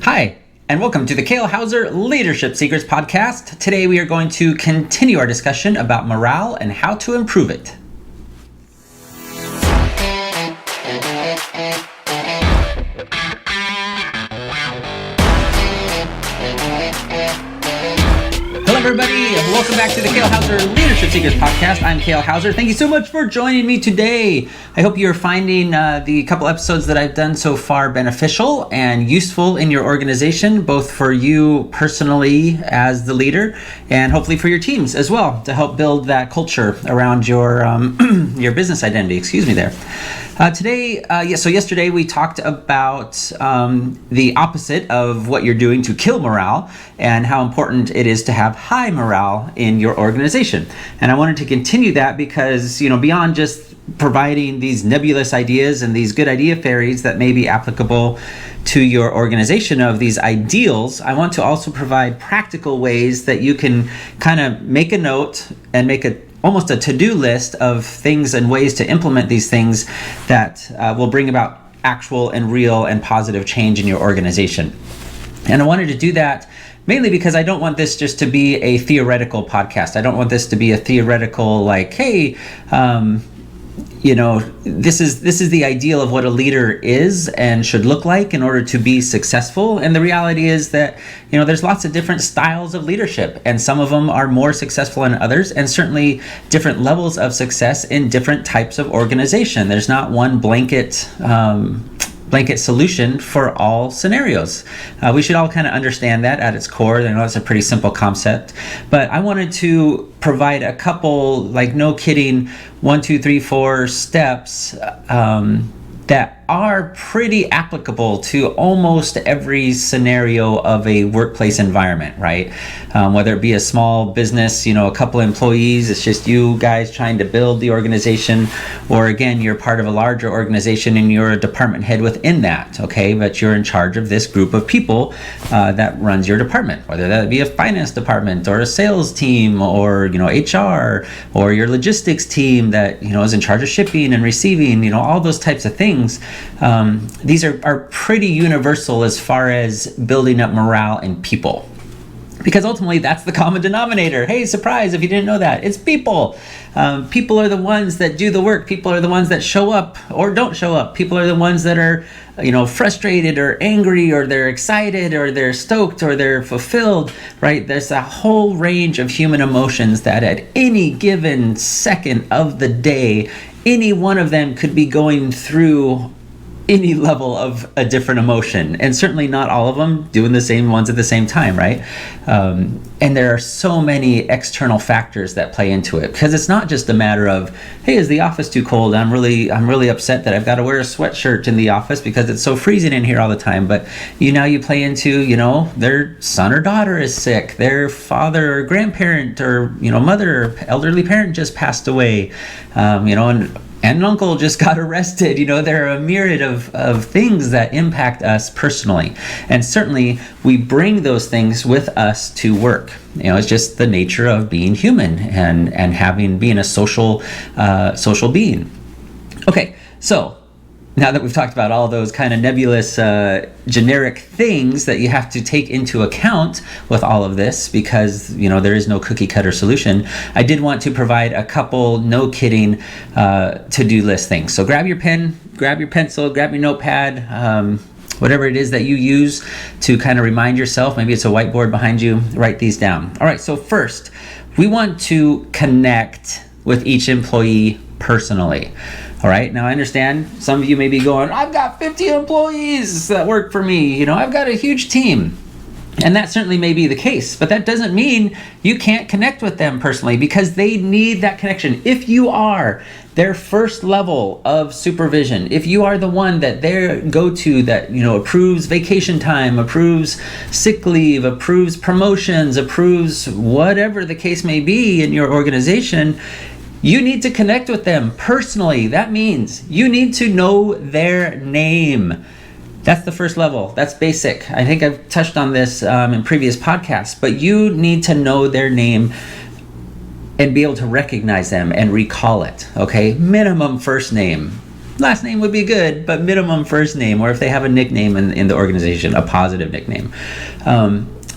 Hi, and welcome to the Kale Houser Leadership Secrets podcast. Today we are going to continue our discussion about morale and how to improve it. Hello everybody, welcome back to the Kale Houser Leadership Secrets podcast. I'm Kale Houser. Thank you so much for joining me today. I hope you're finding the couple episodes that I've done so far beneficial and useful in your organization, both for you personally as the leader and hopefully for your teams as well, to help build that culture around your your business identity. Yesterday we talked about the opposite of what you're doing to kill morale and how important it is to have high morale in your organization. And I wanted to continue that because, beyond just providing these nebulous ideas and these good idea fairies that may be applicable to your organization of these ideals, I want to also provide practical ways that you can kind of make a note and make almost a to-do list of things and ways to implement these things that will bring about actual and real and positive change in your organization. And I wanted to do that mainly because I don't want this just to be a theoretical podcast. I don't want this to be a theoretical hey, this is the ideal of what a leader is and should look like in order to be successful. And the reality is that, there's lots of different styles of leadership, and some of them are more successful than others, and certainly different levels of success in different types of organization. There's not one blanket solution for all scenarios. We should all kind of understand that at its core. I know it's a pretty simple concept, but I wanted to provide a couple, no kidding, 1, 2, 3, 4 steps that are pretty applicable to almost every scenario of a workplace environment, right? Whether it be a small business, a couple employees, it's just you guys trying to build the organization, or again, you're part of a larger organization and you're a department head within that, okay? But you're in charge of this group of people that runs your department, whether that be a finance department or a sales team or, HR or your logistics team that, is in charge of shipping and receiving, all those types of things. These are pretty universal as far as building up morale in people, because ultimately that's the common denominator. Hey, surprise, if you didn't know that, it's people. People are the ones that do the work. People are the ones that show up or don't show up. People are the ones that are, frustrated or angry, or they're excited or they're stoked or they're fulfilled, right? There's a whole range of human emotions that at any given second of the day, any one of them could be going through any level of a different emotion, and certainly not all of them doing the same ones at the same time, right? And there are so many external factors that play into it, because it's not just a matter of, hey, is the office too cold? I'm really upset that I've got to wear a sweatshirt in the office because it's so freezing in here all the time. But you play into, their son or daughter is sick, their father or grandparent or mother or elderly parent just passed away, and an uncle just got arrested. There are a myriad of things that impact us personally. And certainly we bring those things with us to work. It's just the nature of being human and being a social being. Okay, so now that we've talked about all those kind of nebulous, generic things that you have to take into account with all of this, because, there is no cookie cutter solution, I did want to provide a couple, no kidding, to-do list things. So grab your pen, grab your pencil, grab your notepad, whatever it is that you use to kind of remind yourself. Maybe it's a whiteboard behind you. Write these down. All right, so first, we want to connect with each employee personally. All right, now I understand some of you may be going, I've got 50 employees that work for me. I've got a huge team. And that certainly may be the case, but that doesn't mean you can't connect with them personally, because they need that connection. If you are their first level of supervision, if you are the one that they go to that, approves vacation time, approves sick leave, approves promotions, approves whatever the case may be in your organization, you need to connect with them personally. That means you need to know their name. That's the first level. That's basic. I think I've touched on this in previous podcasts, but you need to know their name and be able to recognize them and recall it, okay? Minimum first name. last name would be good, but minimum first name, or if they have a nickname in the organization, a positive nickname.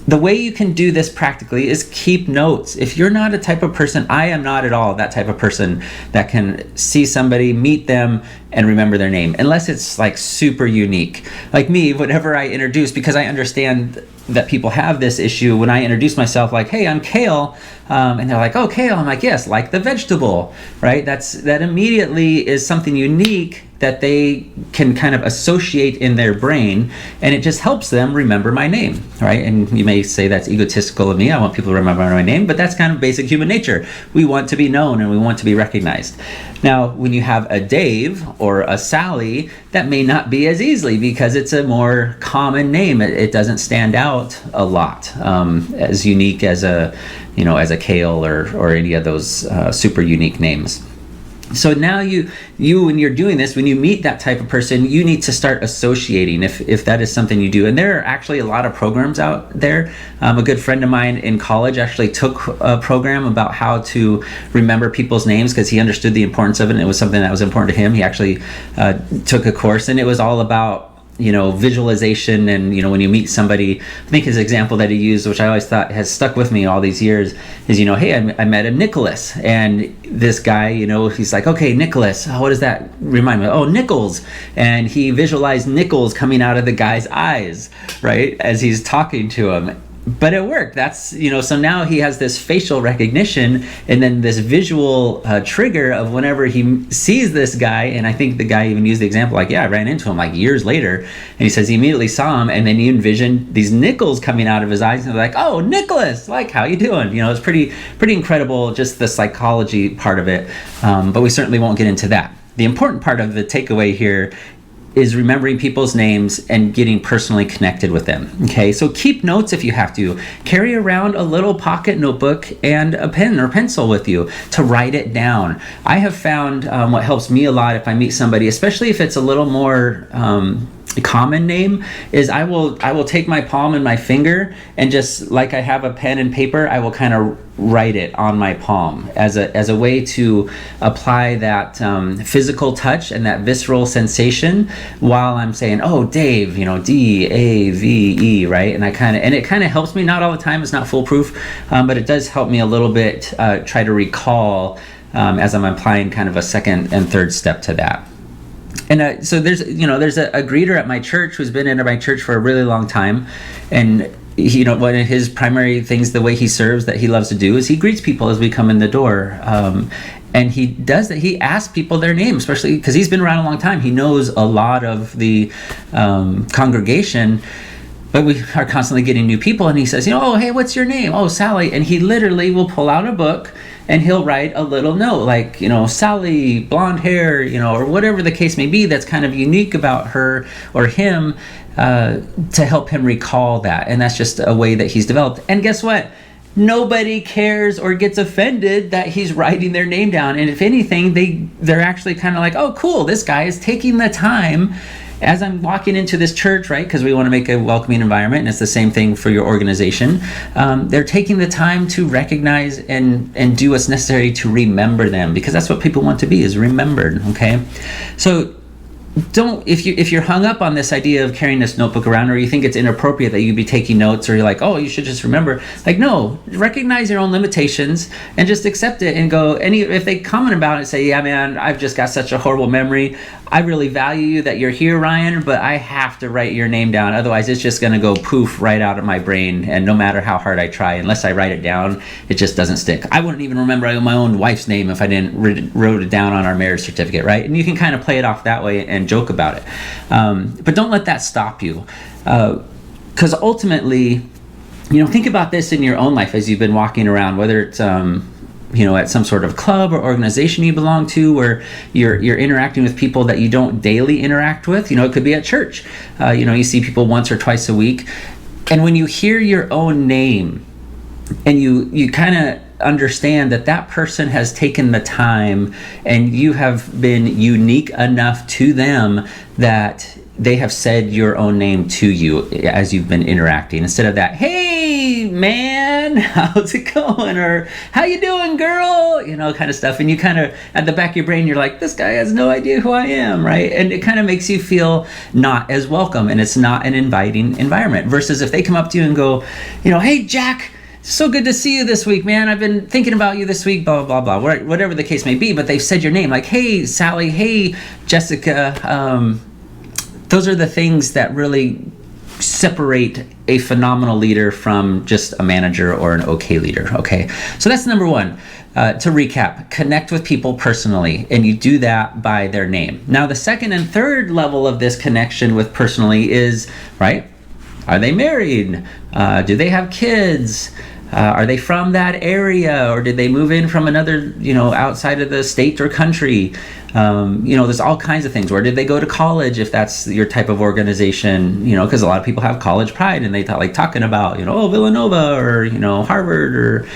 The way you can do this practically is keep notes. If you're not a type of person, I am not at all that type of person that can see somebody, meet them, and remember their name, unless it's like super unique. Like me, whenever I introduce, because I understand that people have this issue, when I introduce myself like, hey, I'm Kale, and they're like, oh, Kale, I'm like, yes, like the vegetable, right? That immediately is something unique that they can kind of associate in their brain, and it just helps them remember my name, right? And you may say that's egotistical of me, I want people to remember my name, but that's kind of basic human nature. We want to be known and we want to be recognized. Now, when you have a Dave or a Sally, that may not be as easily because it's a more common name. It doesn't stand out a lot as unique as a Kale or any of those super unique names. So now you when you're doing this, when you meet that type of person, you need to start associating if that is something you do. And there are actually a lot of programs out there. A good friend of mine in college actually took a program about how to remember people's names because he understood the importance of it, and it was something that was important to him. He actually took a course, and it was all about visualization. And when you meet somebody, I think his example that he used, which I always thought has stuck with me all these years, is hey, I met a Nicholas, and this guy, he's like, okay, Nicholas, what does that remind me of? Oh, Nichols. And he visualized Nichols coming out of the guy's eyes, right, as he's talking to him. But it worked. That's so now he has this facial recognition and then this visual trigger of whenever he sees this guy. And I think the guy even used the example like, yeah, I ran into him like years later, and he says he immediately saw him, and then he envisioned these nickels coming out of his eyes, and they're like, oh, Nicholas, like, how you doing? It's pretty incredible, just the psychology part of it. But we certainly won't get into that. The important part of the takeaway here is remembering people's names and getting personally connected with them. Okay, so keep notes if you have to. Carry around a little pocket notebook and a pen or pencil with you to write it down. I have found what helps me a lot if I meet somebody, especially if it's a little more common name, is I will take my palm and my finger, and just like I have a pen and paper, I will kind of write it on my palm as a way to apply that physical touch and that visceral sensation while I'm saying, oh, Dave, D-A-V-E, right? And it kind of helps me. Not all the time, it's not foolproof, but it does help me a little bit try to recall as I'm applying kind of a second and third step to that. And so there's a greeter at my church who's been in my church for a really long time, and one of his primary things, the way he serves, that he loves to do, is he greets people as we come in the door. And he does that. He asks people their name, especially because he's been around a long time. He knows a lot of the congregation, but we are constantly getting new people. And he says, oh, hey, what's your name? Oh, Sally. And he literally will pull out a book and he'll write a little note like, Sally, blonde hair, or whatever the case may be that's kind of unique about her or him, to help him recall that. And that's just a way that he's developed. And guess what? Nobody cares or gets offended that he's writing their name down. And if anything, they're actually kind of like, oh, cool, this guy is taking the time as I'm walking into this church, right? Because we want to make a welcoming environment, and it's the same thing for your organization. They're taking the time to recognize and do what's necessary to remember them, because that's what people want to be, is remembered, okay? So if you're hung up on this idea of carrying this notebook around, or you think it's inappropriate that you be taking notes, or you're like, oh, you should just remember, like, no, recognize your own limitations and just accept it and go. If they comment about it, say, yeah, man, I've just got such a horrible memory. I really value you that you're here, Ryan, but I have to write your name down. Otherwise, it's just going to go poof right out of my brain. And no matter how hard I try, unless I write it down, it just doesn't stick. I wouldn't even remember my own wife's name if I didn't wrote it down on our marriage certificate, right? And you can kind of play it off that way and joke about it. But don't let that stop you. Because ultimately, think about this in your own life as you've been walking around, whether it's at some sort of club or organization you belong to, where you're interacting with people that you don't daily interact with. It could be at church. You see people once or twice a week. And when you hear your own name and you kind of understand that person has taken the time and you have been unique enough to them that they have said your own name to you as you've been interacting, instead of that, hey, hey man, how's it going? Or how you doing, girl? Kind of stuff. And you kind of, at the back of your brain, you're like, this guy has no idea who I am, right? And it kind of makes you feel not as welcome, and it's not an inviting environment. Versus if they come up to you and go, hey Jack, so good to see you this week, man. I've been thinking about you this week, blah, blah, blah, blah, whatever the case may be. But they've said your name, like, hey, Sally, hey, Jessica. Those are the things that really separate a phenomenal leader from just a manager or an okay leader, okay? So that's number one. To recap, connect with people personally, and you do that by their name. Now, the second and third level of this connection with personally is, right, are they married? Do they have kids? Are they from that area, or did they move in from another, outside of the state or country? There's all kinds of things. Where did they go to college, if that's your type of organization? Because a lot of people have college pride, and they like talking about, Villanova or, Harvard or,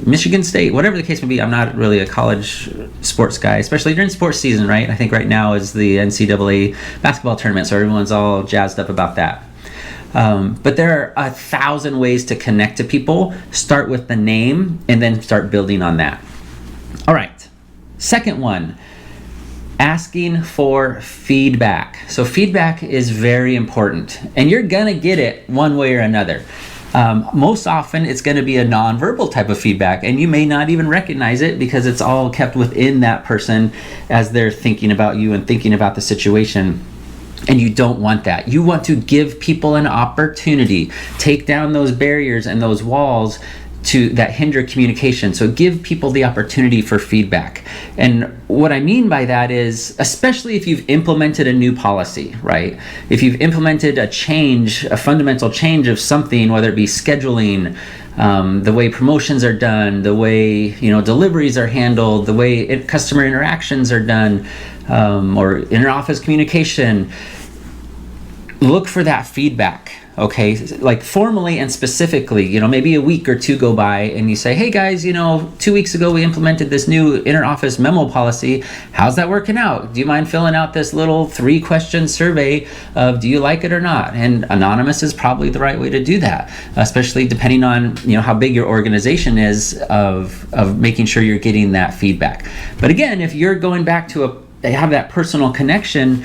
Michigan State, whatever the case may be. I'm not really a college sports guy, especially during sports season, right? I think right now is the NCAA basketball tournament, so everyone's all jazzed up about that. But there are 1,000 ways to connect to people. Start with the name and then start building on that. All right. Second one, asking for feedback. So feedback is very important, and you're going to get it one way or another. Most often it's going to be a nonverbal type of feedback, and you may not even recognize it because it's all kept within that person as they're thinking about you and thinking about the situation. And you don't want that. You want to give people an opportunity, take down those barriers and those walls that hinder communication. So give people the opportunity for feedback. And what I mean by that is, especially if you've implemented a new policy, right? If you've implemented a change, a fundamental change of something, whether it be scheduling, the way promotions are done, the way deliveries are handled, the way customer interactions are done, or inter-office communication, look for that feedback. Okay, like formally and specifically, maybe a week or two go by and you say, hey guys, 2 weeks ago we implemented this new inter-office memo policy. How's that working out? Do you mind filling out this little 3-question survey of do you like it or not? And anonymous is probably the right way to do that, especially depending on how big your organization is of making sure you're getting that feedback. But again, if you're going back to have that personal connection,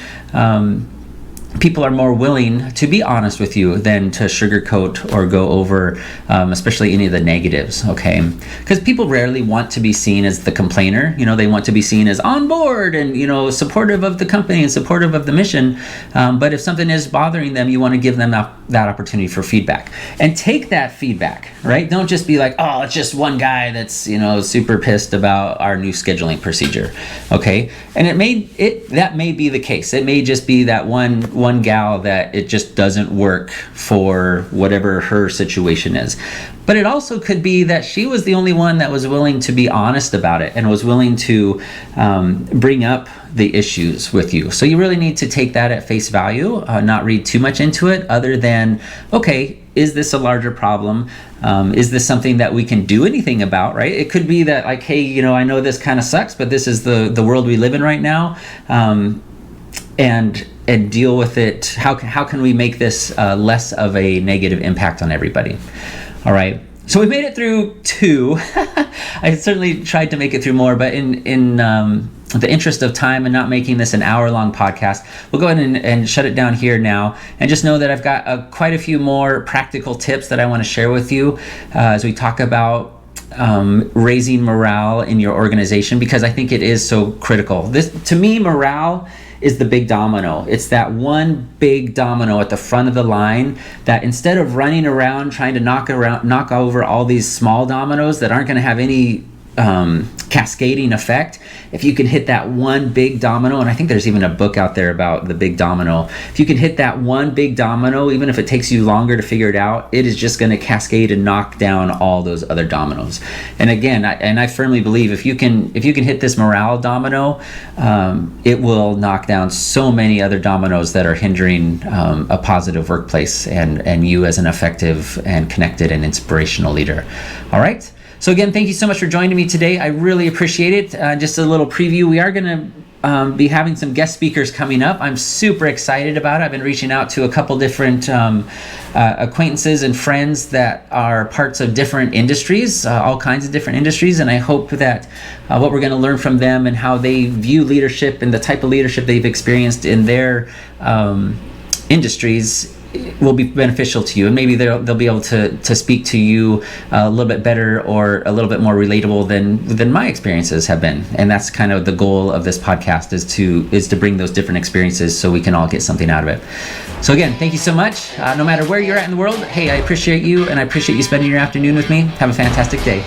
people are more willing to be honest with you than to sugarcoat or go over, especially any of the negatives, okay? Because people rarely want to be seen as the complainer. They want to be seen as on board and, supportive of the company and supportive of the mission. But if something is bothering them, you want to give them that opportunity for feedback. And take that feedback, right? Don't just be like, oh, it's just one guy that's, super pissed about our new scheduling procedure, okay? And that may be the case. It may just be that one gal that it just doesn't work for whatever her situation is. But it also could be that she was the only one that was willing to be honest about it and was willing to bring up the issues with you. So you really need to take that at face value, not read too much into it other than, okay, is this a larger problem? Is this something that we can do anything about, right? It could be that like, hey, I know this kind of sucks, but this is the world we live in right now. And deal with it. How can we make this less of a negative impact on everybody? All right. So we made it through 2. I certainly tried to make it through more, but in the interest of time and not making this an hour-long podcast, we'll go ahead and shut it down here now. And just know that I've got quite a few more practical tips that I want to share with you as we talk about raising morale in your organization, because I think it is so critical. To me, morale is the big domino. It's that one big domino at the front of the line that instead of running around trying to knock over all these small dominoes that aren't going to have any cascading effect, if you can hit that one big domino, and I think there's even a book out there about the big domino, if you can hit that one big domino, even if it takes you longer to figure it out, it is just going to cascade and knock down all those other dominoes. And again, I firmly believe if you can hit this morale domino, it will knock down so many other dominoes that are hindering a positive workplace and you as an effective and connected and inspirational leader. All right. So again, thank you so much for joining me today. I really appreciate it. Just a little preview. We are going to be having some guest speakers coming up. I'm super excited about it. I've been reaching out to a couple different acquaintances and friends that are parts of different industries, all kinds of different industries, and I hope that what we're going to learn from them and how they view leadership and the type of leadership they've experienced in their industries will be beneficial to you, and maybe they'll be able to speak to you a little bit better or a little bit more relatable than my experiences have been. And that's kind of the goal of this podcast, is to bring those different experiences so we can all get something out of it. So again, thank you so much. No matter where you're at in the world, hey, I appreciate you, and I appreciate you spending your afternoon with me. Have a fantastic day.